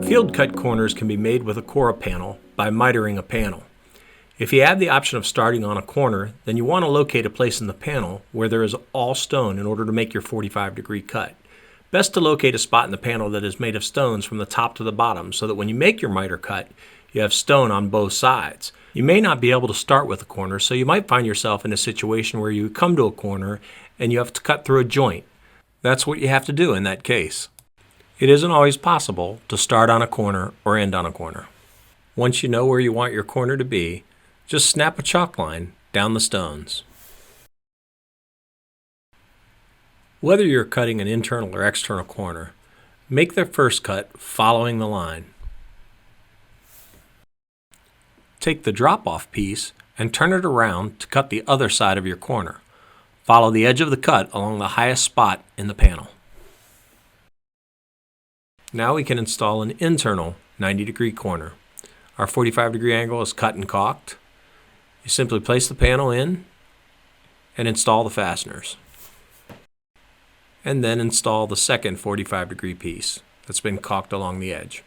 Field cut corners can be made with a Qora panel by mitering a panel. If you have the option of starting on a corner, then you want to locate a place in the panel where there is all stone in order to make your 45-degree cut. Best to locate a spot in the panel that is made of stones from the top to the bottom so that when you make your miter cut, you have stone on both sides. You may not be able to start with a corner, so you might find yourself in a situation where you come to a corner and you have to cut through a joint. That's what you have to do in that case. It isn't always possible to start on a corner or end on a corner. Once you know where you want your corner to be, just snap a chalk line down the stones. Whether you're cutting an internal or external corner, make the first cut following the line. Take the drop-off piece and turn it around to cut the other side of your corner. Follow the edge of the cut along the highest spot in the panel. Now we can install an internal 90-degree corner. Our 45-degree angle is cut and caulked. You simply place the panel in and install the fasteners. And then install the second 45-degree piece that's been caulked along the edge.